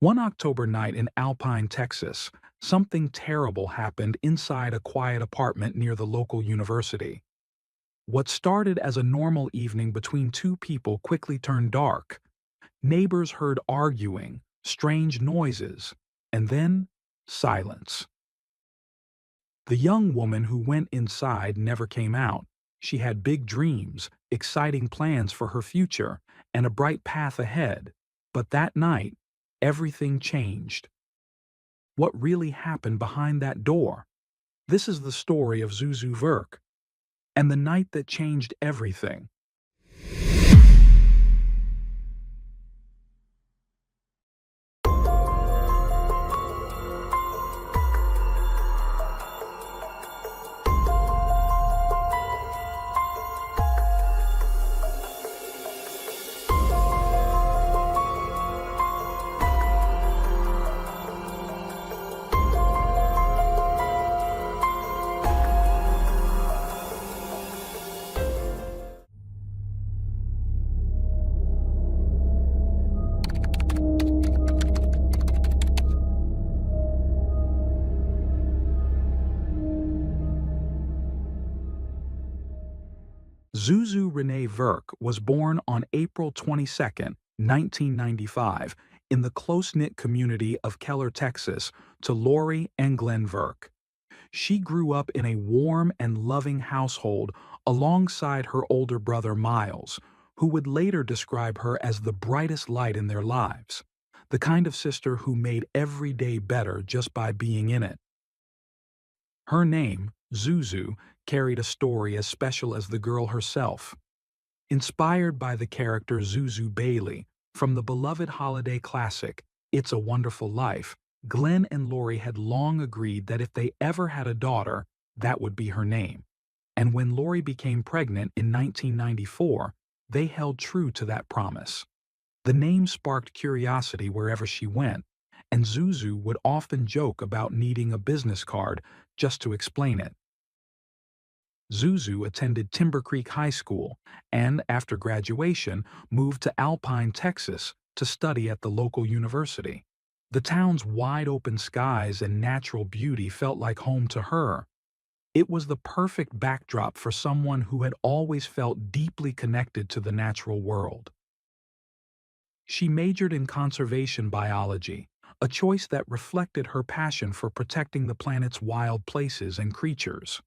One October night in Alpine, Texas, something terrible happened inside a quiet apartment near the local university. What started as a normal evening between two people quickly turned dark. Neighbors heard arguing, strange noises, and then silence. The young woman who went inside never came out. She had big dreams, exciting plans for her future, and a bright path ahead. But that night, everything changed. What really happened behind that door? This is the story of Zuzu Verk and the night that changed everything. Zuzu Renee Verk was born on April 22, 1995, in the close-knit community of Keller, Texas, to Lori and Glenn Verk. She grew up in a warm and loving household alongside her older brother Miles, who would later describe her as the brightest light in their lives, the kind of sister who made every day better just by being in it. Her name, Zuzu, carried a story as special as the girl herself. Inspired by the character Zuzu Bailey from the beloved holiday classic, It's a Wonderful Life, Glenn and Lori had long agreed that if they ever had a daughter, that would be her name. And when Lori became pregnant in 1994, they held true to that promise. The name sparked curiosity wherever she went, and Zuzu would often joke about needing a business card just to explain it. Zuzu attended Timber Creek High School and, after graduation, moved to Alpine, Texas to study at the local university. The town's wide-open skies and natural beauty felt like home to her. It was the perfect backdrop for someone who had always felt deeply connected to the natural world. She majored in conservation biology, a choice that reflected her passion for protecting the planet's wild places and creatures.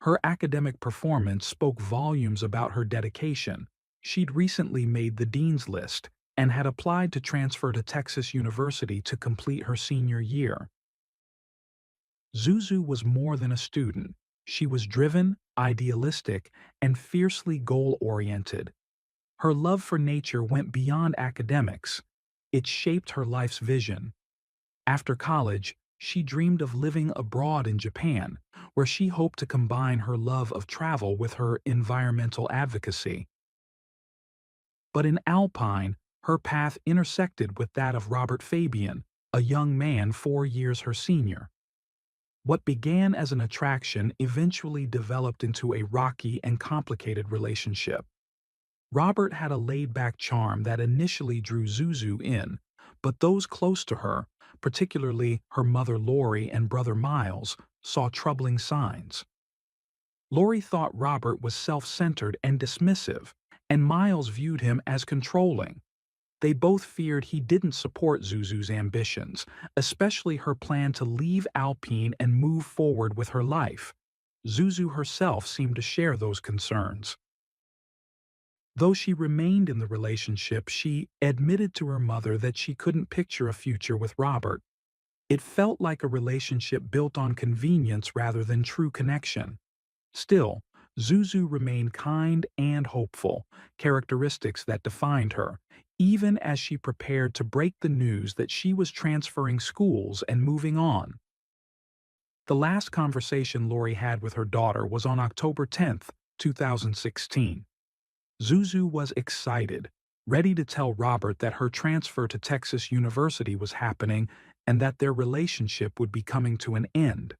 Her academic performance spoke volumes about her dedication. She'd recently made the dean's list and had applied to transfer to Texas University to complete her senior year. Zuzu was more than a student. She was driven, idealistic, and fiercely goal-oriented. Her love for nature went beyond academics. It shaped her life's vision. After college, she dreamed of living abroad in Japan, where she hoped to combine her love of travel with her environmental advocacy. But in Alpine, her path intersected with that of Robert Fabian, a young man 4 years her senior. What began as an attraction eventually developed into a rocky and complicated relationship. Robert had a laid-back charm that initially drew Zuzu in, but those close to her, particularly her mother Lori and brother Miles, saw troubling signs. Lori thought Robert was self-centered and dismissive, and Miles viewed him as controlling. They both feared he didn't support Zuzu's ambitions, especially her plan to leave Alpine and move forward with her life. Zuzu herself seemed to share those concerns. Though she remained in the relationship, she admitted to her mother that she couldn't picture a future with Robert. It felt like a relationship built on convenience rather than true connection. Still, Zuzu remained kind and hopeful, characteristics that defined her, even as she prepared to break the news that she was transferring schools and moving on. The last conversation Lori had with her daughter was on October 10, 2016. Zuzu was excited, ready to tell Robert that her transfer to Texas University was happening and that their relationship would be coming to an end.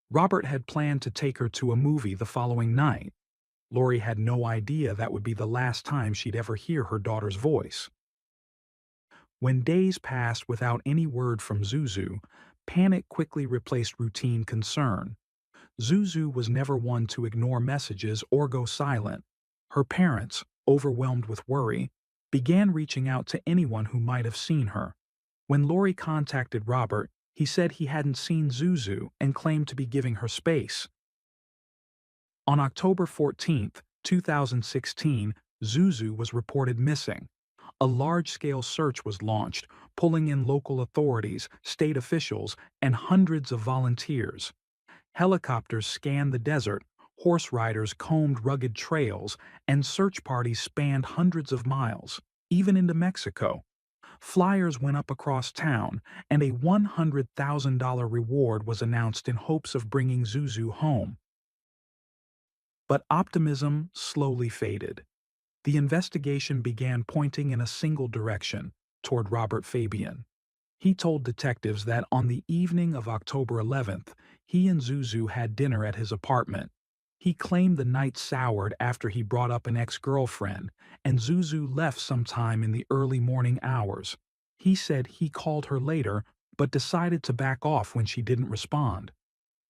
Robert had planned to take her to a movie the following night. Lori had no idea that would be the last time she'd ever hear her daughter's voice. When days passed without any word from Zuzu, panic quickly replaced routine concern. Zuzu was never one to ignore messages or go silent. Her parents, overwhelmed with worry, began reaching out to anyone who might have seen her. When Lori contacted Robert, he said he hadn't seen Zuzu and claimed to be giving her space. On October 14, 2016, Zuzu was reported missing. A large-scale search was launched, pulling in local authorities, state officials, and hundreds of volunteers. Helicopters scanned the desert, horse riders combed rugged trails, and search parties spanned hundreds of miles, even into Mexico. Flyers went up across town, and a $100,000 reward was announced in hopes of bringing Zuzu home. But optimism slowly faded. The investigation began pointing in a single direction, toward Robert Fabian. He told detectives that on the evening of October 11th, he and Zuzu had dinner at his apartment. He claimed the night soured after he brought up an ex-girlfriend, and Zuzu left sometime in the early morning hours. He said he called her later, but decided to back off when she didn't respond.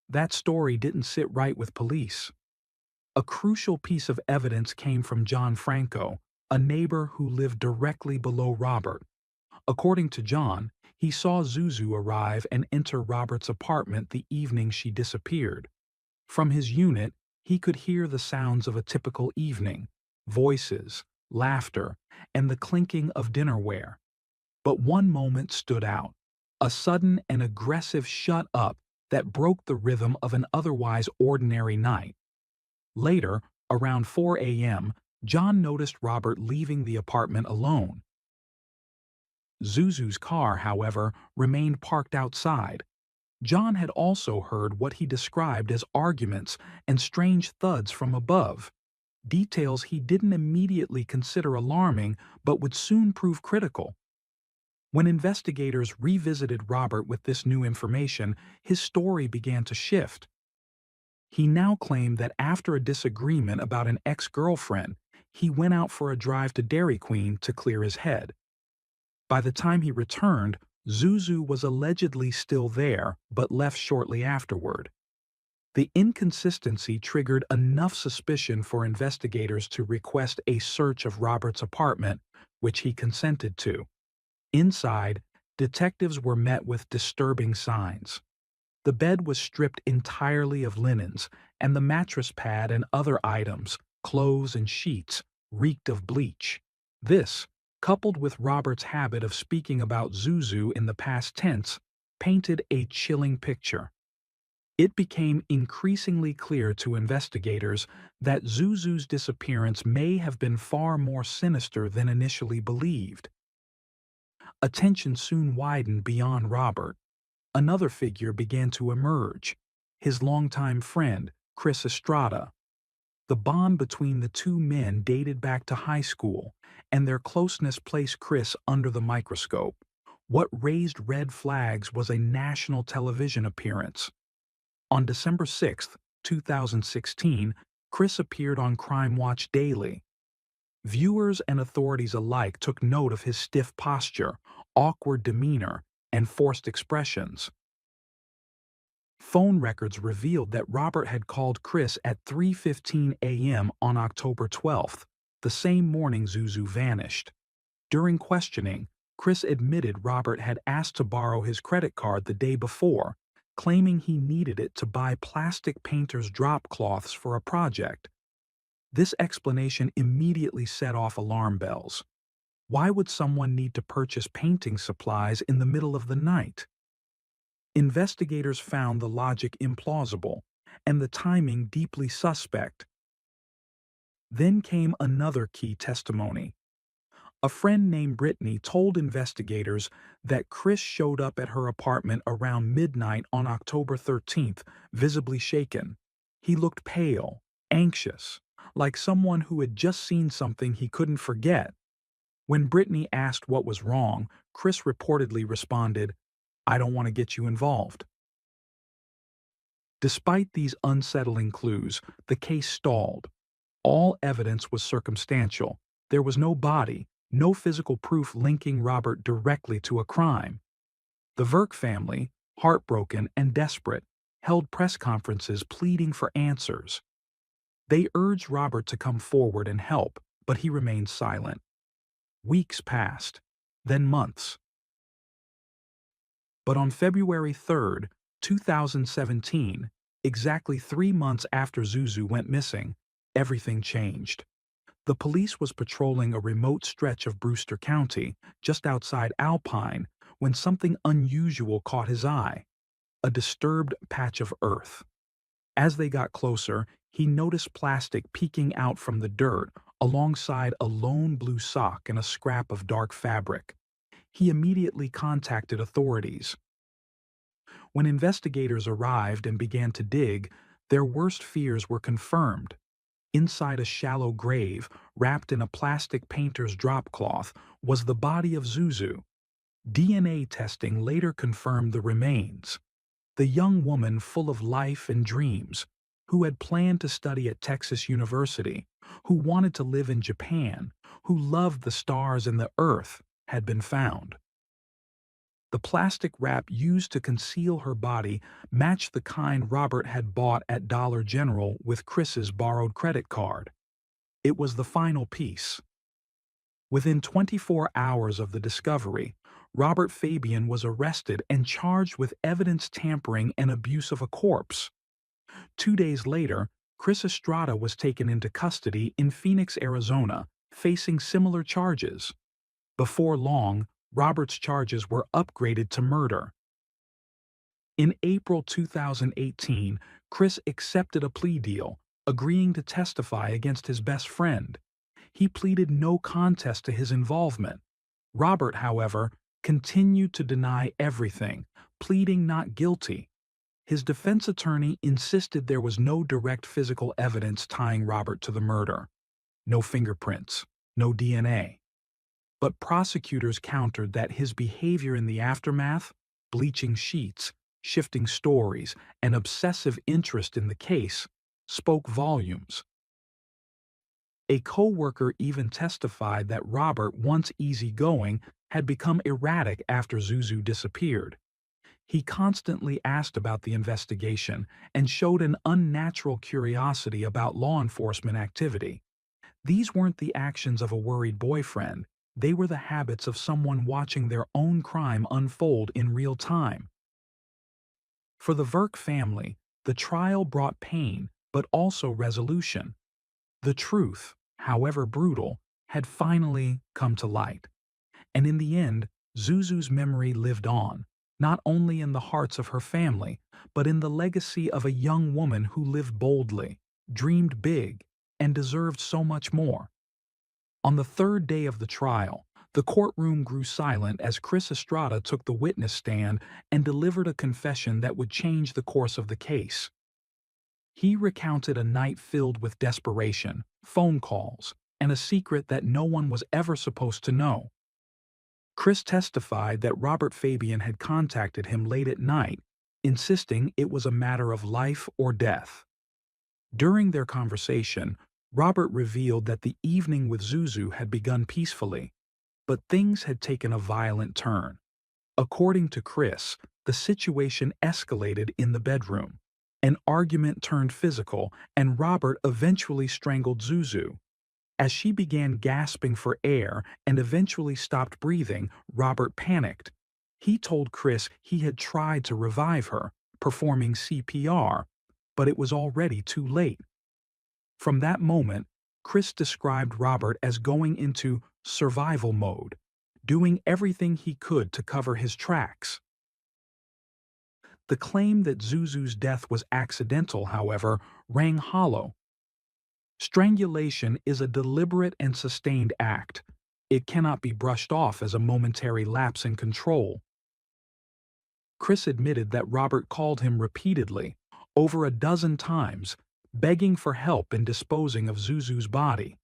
That story didn't sit right with police. A crucial piece of evidence came from John Franco, a neighbor who lived directly below Robert. According to John, he saw Zuzu arrive and enter Robert's apartment the evening she disappeared. From his unit, he could hear the sounds of a typical evening: voices, laughter, and the clinking of dinnerware. But one moment stood out: a sudden and aggressive shut up that broke the rhythm of an otherwise ordinary night. Later, around 4 a.m., John noticed Robert leaving the apartment alone. Zuzu's car, however, remained parked outside. John had also heard what he described as arguments and strange thuds from above, details he didn't immediately consider alarming but would soon prove critical. When investigators revisited Robert with this new information, his story began to shift. He now claimed that after a disagreement about an ex-girlfriend, he went out for a drive to Dairy Queen to clear his head. By the time he returned, Zuzu was allegedly still there, but left shortly afterward. The inconsistency triggered enough suspicion for investigators to request a search of Robert's apartment, which he consented to. Inside, detectives were met with disturbing signs. The bed was stripped entirely of linens, and the mattress pad and other items, clothes and sheets, reeked of bleach. This, coupled with Robert's habit of speaking about Zuzu in the past tense, painted a chilling picture. It became increasingly clear to investigators that Zuzu's disappearance may have been far more sinister than initially believed. Attention soon widened beyond Robert. Another figure began to emerge: his longtime friend, Chris Estrada. The bond between the two men dated back to high school, and their closeness placed Chris under the microscope. What raised red flags was a national television appearance. On December 6, 2016, Chris appeared on Crime Watch Daily. Viewers and authorities alike took note of his stiff posture, awkward demeanor, and forced expressions. Phone records revealed that Robert had called Chris at 3:15 a.m. on October 12th, the same morning Zuzu vanished. During questioning, Chris admitted Robert had asked to borrow his credit card the day before, claiming he needed it to buy plastic painter's drop cloths for a project. This explanation immediately set off alarm bells. Why would someone need to purchase painting supplies in the middle of the night? Investigators found the logic implausible and the timing deeply suspect. Then came another key testimony. A friend named Brittany told investigators that Chris showed up at her apartment around midnight on October 13th, visibly shaken. He looked pale, anxious, like someone who had just seen something he couldn't forget. When Brittany asked what was wrong, Chris reportedly responded, "I don't want to get you involved." Despite these unsettling clues, the case stalled. All evidence was circumstantial. There was no body, no physical proof linking Robert directly to a crime. The Verk family, heartbroken and desperate, held press conferences pleading for answers. They urged Robert to come forward and help, but he remained silent. Weeks passed, then months. But on February 3rd, 2017, exactly 3 months after Zuzu went missing, everything changed. The police was patrolling a remote stretch of Brewster County, just outside Alpine, when something unusual caught his eye: a disturbed patch of earth. As they got closer, he noticed plastic peeking out from the dirt alongside a lone blue sock and a scrap of dark fabric. He immediately contacted authorities. When investigators arrived and began to dig, their worst fears were confirmed. Inside a shallow grave, wrapped in a plastic painter's drop cloth, was the body of Zuzu. DNA testing later confirmed the remains. The young woman full of life and dreams, who had planned to study at Texas University, who wanted to live in Japan, who loved the stars and the earth, had been found. The plastic wrap used to conceal her body matched the kind Robert had bought at Dollar General with Chris's borrowed credit card. It was the final piece. Within 24 hours of the discovery, Robert Fabian was arrested and charged with evidence tampering and abuse of a corpse. 2 days later, Chris Estrada was taken into custody in Phoenix, Arizona, facing similar charges. Before long, Robert's charges were upgraded to murder. In April 2018, Chris accepted a plea deal, agreeing to testify against his best friend. He pleaded no contest to his involvement. Robert, however, continued to deny everything, pleading not guilty. His defense attorney insisted there was no direct physical evidence tying Robert to the murder. No fingerprints, no DNA. But prosecutors countered that his behavior in the aftermath, bleaching sheets, shifting stories, and obsessive interest in the case, spoke volumes. A co-worker even testified that Robert, once easygoing, had become erratic after Zuzu disappeared. He constantly asked about the investigation and showed an unnatural curiosity about law enforcement activity. These weren't the actions of a worried boyfriend, they were the habits of someone watching their own crime unfold in real time. For the Verk family, the trial brought pain, but also resolution. The truth, however brutal, had finally come to light. And in the end, Zuzu's memory lived on, not only in the hearts of her family, but in the legacy of a young woman who lived boldly, dreamed big, and deserved so much more. On the third day of the trial, the courtroom grew silent as Chris Estrada took the witness stand and delivered a confession that would change the course of the case. He recounted a night filled with desperation, phone calls, and a secret that no one was ever supposed to know. Chris testified that Robert Fabian had contacted him late at night, insisting it was a matter of life or death. During their conversation, Robert revealed that the evening with Zuzu had begun peacefully, but things had taken a violent turn. According to Chris, the situation escalated in the bedroom. An argument turned physical, and Robert eventually strangled Zuzu. As she began gasping for air and eventually stopped breathing, Robert panicked. He told Chris he had tried to revive her, performing CPR, but it was already too late. From that moment, Chris described Robert as going into survival mode, doing everything he could to cover his tracks. The claim that Zuzu's death was accidental, however, rang hollow. Strangulation is a deliberate and sustained act. It cannot be brushed off as a momentary lapse in control. Chris admitted that Robert called him repeatedly, over a dozen times, begging for help in disposing of Zuzu's body.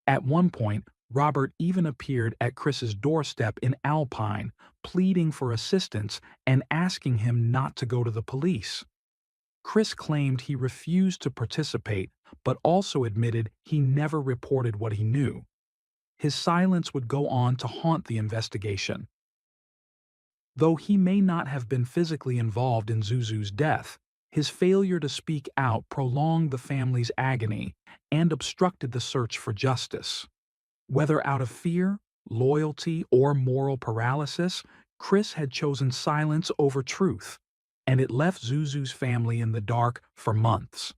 At one point, Robert even appeared at Chris's doorstep in Alpine, pleading for assistance and asking him not to go to the police. Chris claimed he refused to participate, but also admitted he never reported what he knew. his silence would go on to haunt the investigation. Though he may not have been physically involved in Zuzu's death, his failure to speak out prolonged the family's agony and obstructed the search for justice. Whether out of fear, loyalty, or moral paralysis, Chris had chosen silence over truth, and it left Zuzu's family in the dark for months.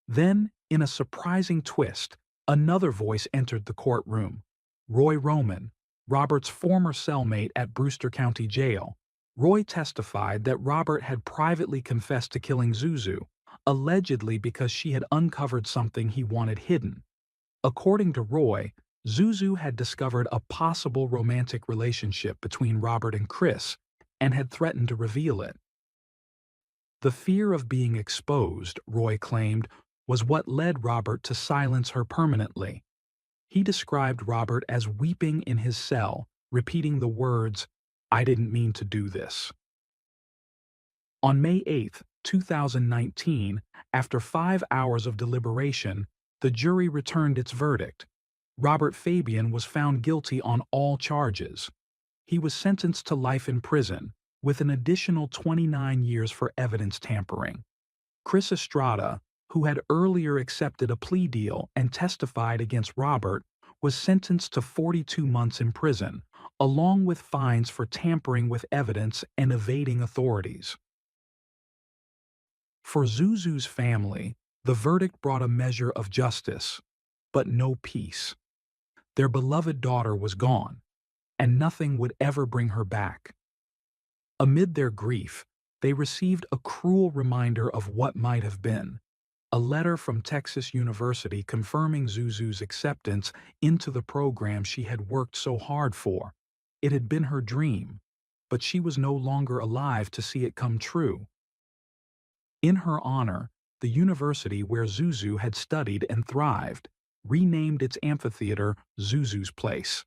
Then, in a surprising twist, another voice entered the courtroom. Roy Roman, Robert's former cellmate at Brewster County Jail. Roy testified that Robert had privately confessed to killing Zuzu, allegedly because she had uncovered something he wanted hidden. According to Roy, Zuzu had discovered a possible romantic relationship between Robert and Chris and had threatened to reveal it. The fear of being exposed, Roy claimed, was what led Robert to silence her permanently. He described Robert as weeping in his cell, repeating the words, "I didn't mean to do this." On May 8, 2019, after 5 hours of deliberation, the jury returned its verdict. Robert Fabian was found guilty on all charges. He was sentenced to life in prison, with an additional 29 years for evidence tampering. Chris Estrada, who had earlier accepted a plea deal and testified against Robert, was sentenced to 42 months in prison, along with fines for tampering with evidence and evading authorities. For Zuzu's family, the verdict brought a measure of justice, but no peace. Their beloved daughter was gone, and nothing would ever bring her back. Amid their grief, they received a cruel reminder of what might have been: a letter from Texas University confirming Zuzu's acceptance into the program she had worked so hard for. It had been her dream, but she was no longer alive to see it come true. In her honor, the university where Zuzu had studied and thrived renamed its amphitheater Zuzu's Place.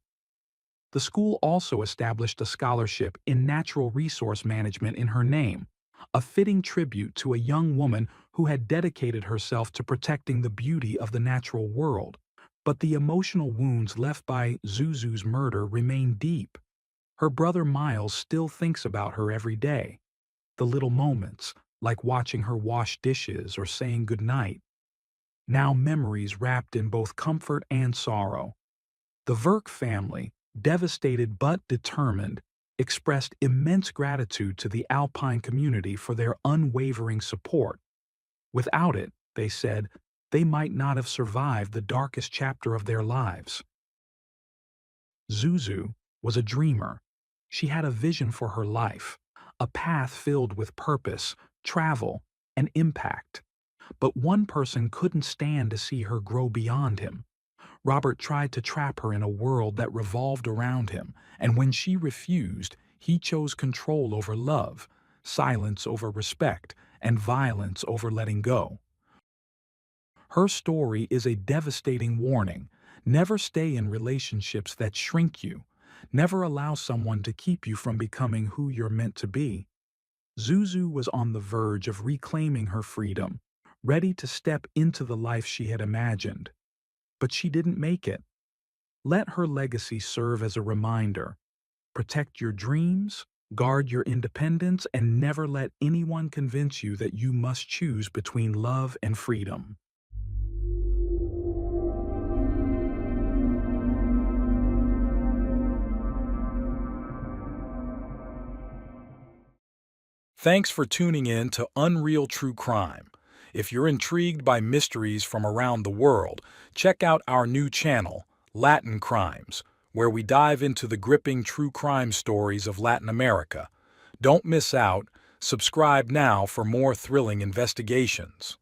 The school also established a scholarship in natural resource management in her name, a fitting tribute to a young woman who had dedicated herself to protecting the beauty of the natural world. But the emotional wounds left by Zuzu's murder remain deep. Her brother Miles still thinks about her every day. The little moments, like watching her wash dishes or saying goodnight, now memories wrapped in both comfort and sorrow. The Verk family, devastated but determined, expressed immense gratitude to the Alpine community for their unwavering support. Without it, they said, they might not have survived the darkest chapter of their lives. Zuzu was a dreamer. She had a vision for her life, a path filled with purpose, travel, and impact. But one person couldn't stand to see her grow beyond him. Robert tried to trap her in a world that revolved around him, and when she refused, he chose control over love, silence over respect, and violence over letting go. Her story is a devastating warning. Never stay in relationships that shrink you. Never allow someone to keep you from becoming who you're meant to be. Zuzu was on the verge of reclaiming her freedom, ready to step into the life she had imagined. But she didn't make it. Let her legacy serve as a reminder. Protect your dreams, guard your independence, and never let anyone convince you that you must choose between love and freedom. Thanks for tuning in to Unreal True Crime. If you're intrigued by mysteries from around the world, check out our new channel, Latin Crimes, where we dive into the gripping true crime stories of Latin America. Don't miss out. Subscribe now for more thrilling investigations.